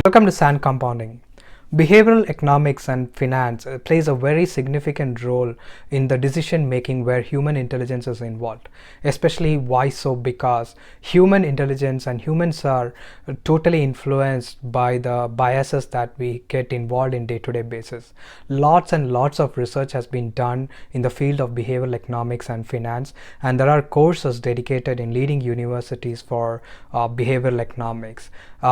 Welcome to Sand Compounding. Behavioral economics and finance plays a very significant role in the decision making where human intelligence is involved. Especially why so? Because human intelligence and humans are totally influenced by the biases that we get involved in day-to-day basis. Lots and lots of research has been done in the field of behavioral economics and finance, and there are courses dedicated in leading universities for behavioral economics.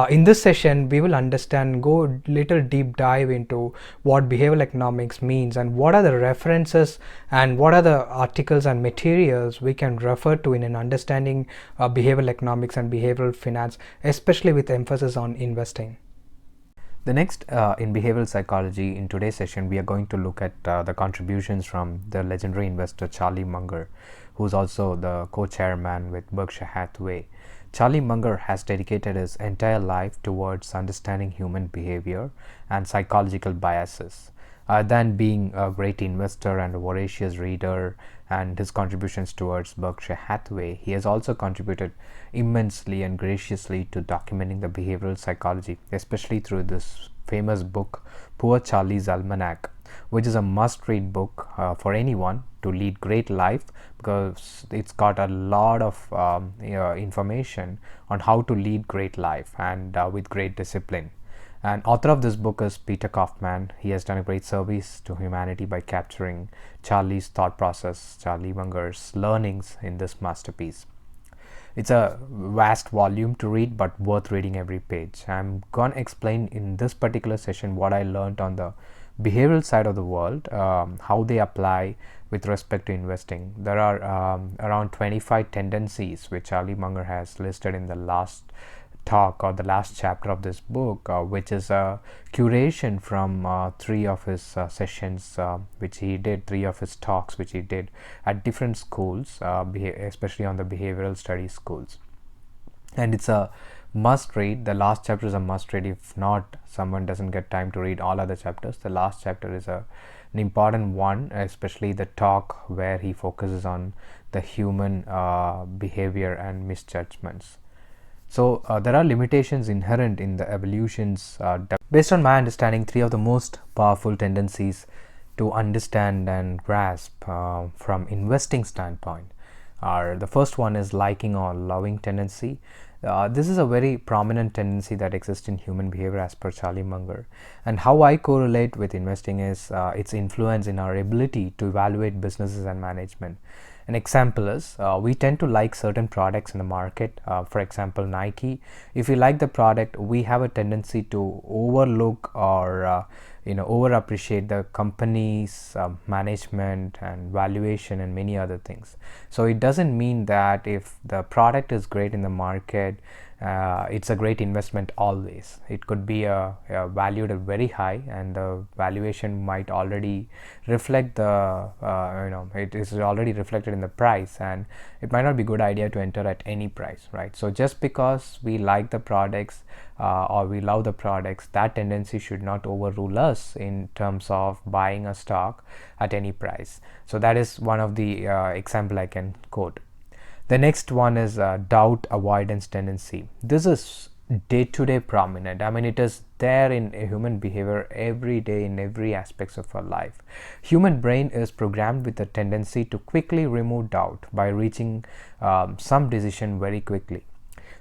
In this session, we will understand, go little deep dive into what behavioral economics means and what are the references and what are the articles and materials we can refer to in an understanding behavioral economics and behavioral finance, especially with emphasis on investing. The next in behavioral psychology, in today's session, we are going to look at the contributions from the legendary investor Charlie Munger, who's also the co-chairman with Berkshire Hathaway. Charlie Munger has dedicated his entire life towards understanding human behavior and psychological biases. Than being a great investor and a voracious reader and his contributions towards Berkshire Hathaway, he has also contributed immensely and graciously to documenting the behavioral psychology, especially through this famous book, Poor Charlie's Almanac, which is a must-read book for anyone to lead great life, because it's got a lot of information on how to lead great life and with great discipline. And author of this book is Peter Kaufman. He has done a great service to humanity by capturing Charlie's thought process, Charlie Munger's learnings in this masterpiece. It's a vast volume to read, but worth reading every page. I'm going to explain in this particular session what I learned on the behavioral side of the world, how they apply with respect to investing. There are around 25 tendencies which Charlie Munger has listed in the last talk or the last chapter of this book, which is a curation from three of his sessions which he did, three of his talks which he did at different schools, especially on the behavioral studies schools. And it's a must read. The last chapter is a must read. If not, someone doesn't get time to read all other chapters. The last chapter is an important one, especially the talk where he focuses on the human behavior and misjudgments. So there are limitations inherent in the evolutions. Based on my understanding, three of the most powerful tendencies to understand and grasp from investing standpoint are: the first one is liking or loving tendency. This is a very prominent tendency that exists in human behavior as per Charlie Munger. And how I correlate with investing is its influence in our ability to evaluate businesses and management. An example is we tend to like certain products in the market. For example, Nike. If we like the product, we have a tendency to overlook or over appreciate the company's management and valuation and many other things. So it doesn't mean that if the product is great in the market, it's a great investment always. It could be valued at very high, and the valuation might already reflect the it is already reflected in the price, and it might not be a good idea to enter at any price, right? So just because we like the products or we love the products, that tendency should not overrule us in terms of buying a stock at any price. So that is one of the example I can quote. The next one is doubt avoidance tendency. This is day-to-day prominent. I mean, it is there in human behavior every day in every aspects of our life. Human brain is programmed with a tendency to quickly remove doubt by reaching some decision very quickly.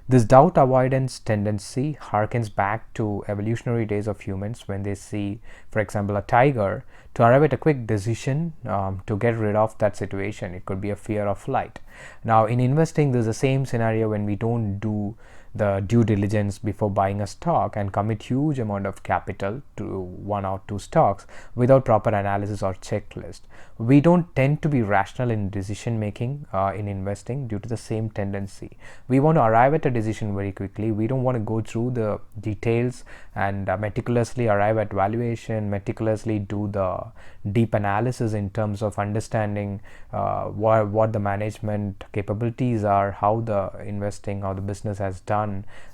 This doubt avoidance tendency harkens back to evolutionary days of humans when they see, for example, a tiger, to arrive at a quick decision to get rid of that situation. It could be a fear of flight. Now, in investing, there's the same scenario when we don't do the due diligence before buying a stock and commit huge amount of capital to one or two stocks without proper analysis or checklist. We don't tend to be rational in decision making in investing due to the same tendency. We want to arrive at a decision very quickly. We don't want to go through the details and meticulously arrive at valuation, meticulously do the deep analysis in terms of understanding what the management capabilities are, how the investing or the business has done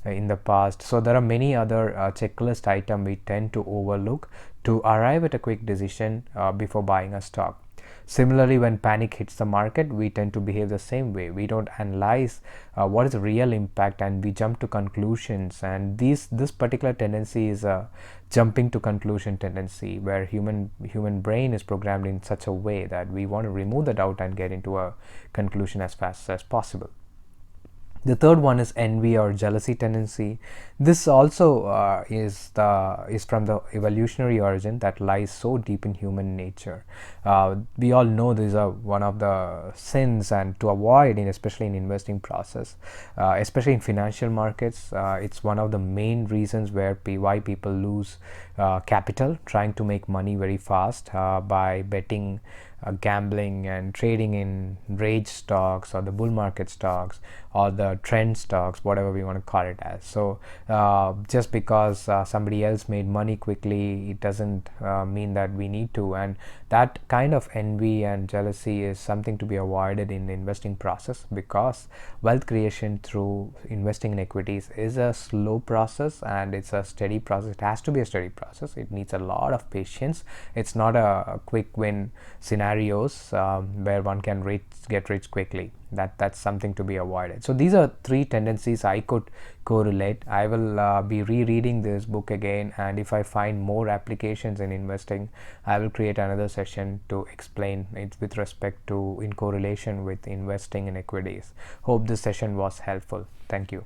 in the past. So there are many other checklist items we tend to overlook to arrive at a quick decision before buying a stock. Similarly, when panic hits the market, we tend to behave the same way. We don't analyze what is the real impact, and we jump to conclusions. And this particular tendency is a jumping to conclusion tendency, where human brain is programmed in such a way that we want to remove the doubt and get into a conclusion as fast as possible. The third one is envy or jealousy tendency. This also is from the evolutionary origin that lies so deep in human nature. We all know these are one of the sins, and to avoid, especially in investing process, especially in financial markets, it's one of the main reasons why people lose capital trying to make money very fast by betting, gambling and trading in rage stocks or the bull market stocks or the trend stocks, whatever we want to call it as. So just because somebody else made money quickly, it doesn't mean that we need to. And that kind of envy and jealousy is something to be avoided in the investing process, because wealth creation through investing in equities is a slow process and it's a steady process. It has to be a steady process. It needs a lot of patience. It's not a quick win scenarios where one can get rich quickly. That's something to be avoided. So these are three tendencies I could correlate. I will be rereading this book again, and if I find more applications in investing, I will create another session to explain it with respect to in correlation with investing in equities. Hope this session was helpful. Thank you.